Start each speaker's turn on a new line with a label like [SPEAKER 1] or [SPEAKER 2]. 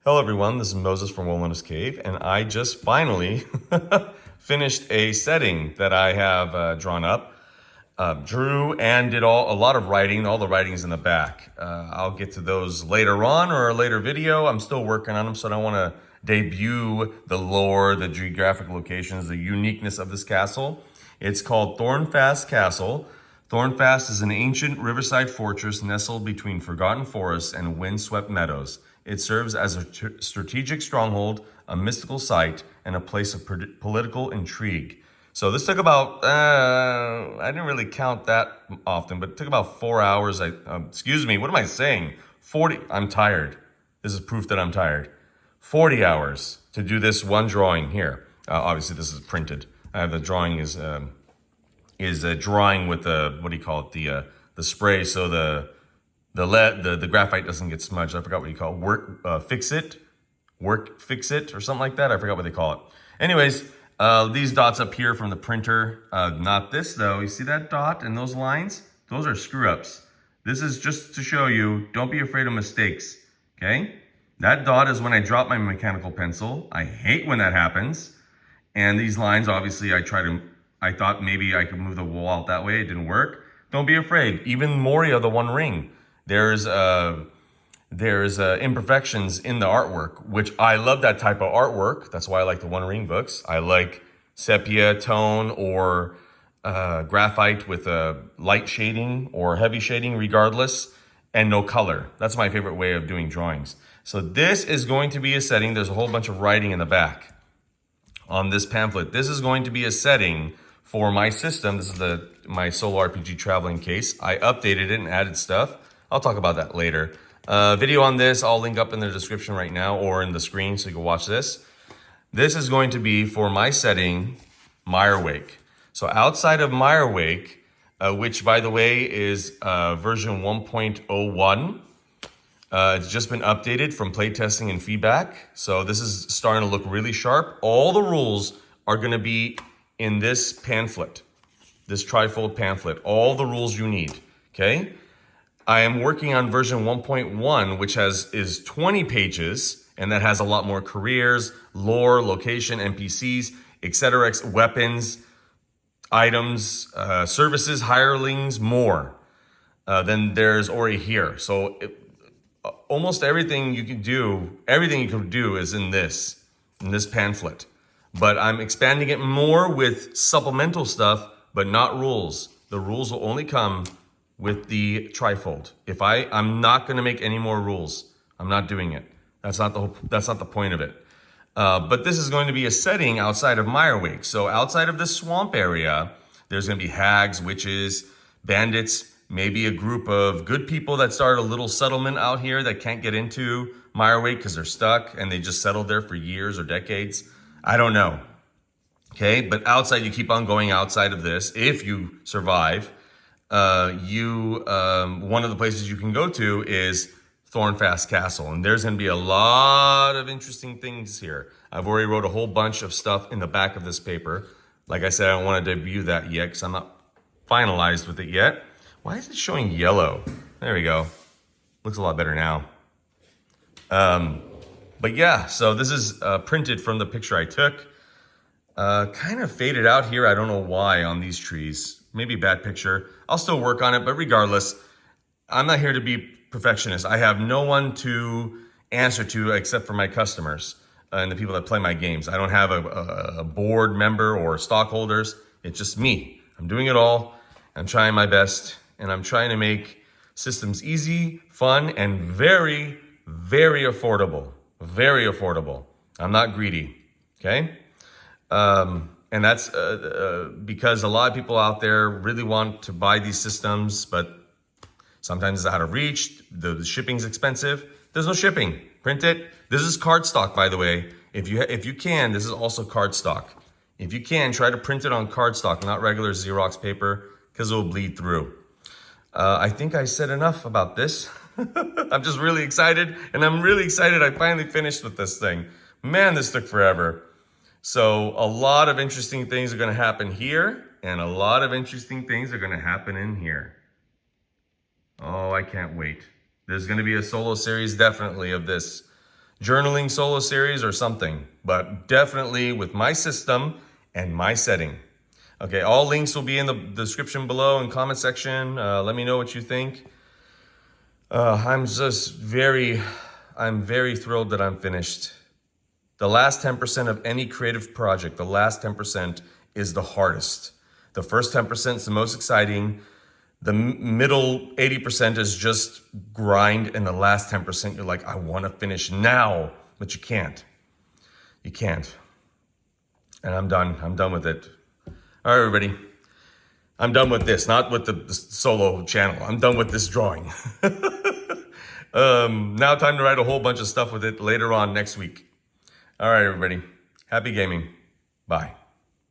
[SPEAKER 1] Hello everyone, this is Moses from Wilderness Cave, and I just finally finished a setting that I have drawn up. Drew and did a lot of writing. All the writing's in the back. I'll get to those later on or a later video. I'm still working on them, so I don't want to debut the lore, the geographic locations, the uniqueness of this castle. It's called Thornefast Castle. Thornefast is an ancient riverside fortress nestled between forgotten forests and windswept meadows. It serves as a strategic stronghold, a mystical site, and a place of political intrigue. So this took about, I didn't really count that often, but it took about 4 hours. Excuse me, what am I saying? 40, I'm tired. This is proof that I'm tired. 40 hours to do this one drawing here. Obviously this is printed. The drawing is a drawing with the, what do you call it? The spray, so the graphite doesn't get smudged. I forgot what you call it. Fix it or something like that. I forgot what they call it. Anyways, these dots up here from the printer, not this though. You see that dot and those lines? Those are screw ups. This is just to show you, don't be afraid of mistakes, okay? That dot is when I drop my mechanical pencil. I hate when that happens. And these lines, obviously I thought maybe I could move the wall out that way. It didn't work. Don't be afraid. Even Moria, the One Ring, there's imperfections in the artwork, which I love that type of artwork. That's why I like the One Ring books. I like sepia tone or graphite with a light shading or heavy shading regardless, and no color. That's my favorite way of doing drawings. So this is going to be a setting. There's a whole bunch of writing in the back on this pamphlet. This is going to be a setting for my system. This is my solo RPG traveling case. I updated it and added stuff. I'll talk about that later. Video on this, I'll link up in the description right now or in the screen so you can watch this. This is going to be for my setting, Mirewake. So outside of Mirewake, which by the way is version 1.01, it's just been updated from playtesting and feedback. So this is starting to look really sharp. All the rules are gonna be in this pamphlet, this trifold pamphlet, all the rules you need, okay? I am working on version 1.1, which is 20 pages, and that has a lot more careers, lore, location, NPCs, etc., weapons, items, services, hirelings, more than there's already here. So almost everything you can do is in this pamphlet. But I'm expanding it more with supplemental stuff, but not rules. The rules will only come with the trifold. I'm not gonna make any more rules. I'm not doing it. That's not the point of it. But this is going to be a setting outside of Mirewake. So outside of this swamp area, there's gonna be hags, witches, bandits, maybe a group of good people that started a little settlement out here that can't get into Mirewake because they're stuck and they just settled there for years or decades. I don't know, okay? But outside, you keep on going outside of this. If you survive, one of the places you can go to is Thornefast Castle, and there's going to be a lot of interesting things here. I've already wrote a whole bunch of stuff in the back of this paper. Like I said, I don't want to debut that yet because I'm not finalized with it yet. Why is it showing yellow? There we go. Looks a lot better now. But yeah, so this is printed from the picture I took. Kind of faded out here. I don't know why on these trees. Maybe a bad picture. I'll still work on it, but regardless, I'm not here to be perfectionist. I have no one to answer to except for my customers and the people that play my games. I don't have a board member or stockholders. It's just me. I'm doing it all. I'm trying my best, and I'm trying to make systems easy, fun, and very, very affordable. Very affordable. I'm not greedy, okay? And that's because a lot of people out there really want to buy these systems, but sometimes it's out of reach. The shipping's expensive. There's no shipping. Print it. This is cardstock, by the way. If you can, this is also cardstock. If you can, try to print it on cardstock, not regular Xerox paper, because it will bleed through. I think I said enough about this. I'm just really excited, and I'm really excited I finally finished with this thing. Man, this took forever. So a lot of interesting things are going to happen here, and a lot of interesting things are going to happen in here. Oh, I can't wait. There's going to be a solo series definitely of this. journaling solo series or something, but definitely with my system and my setting. Okay, all links will be in the description below and comment section. Let me know what you think. I'm very thrilled that I'm finished. The last 10% of any creative project, the last 10% is the hardest. The first 10% is the most exciting. The middle 80% is just grind, and the last 10% you're like, I want to finish now, but you can't. You can't. And I'm done. I'm done with it. All right, everybody. I'm done with this, not with the solo channel. I'm done with this drawing. Now time to write a whole bunch of stuff with it later on next week. All right, everybody. Happy gaming. Bye.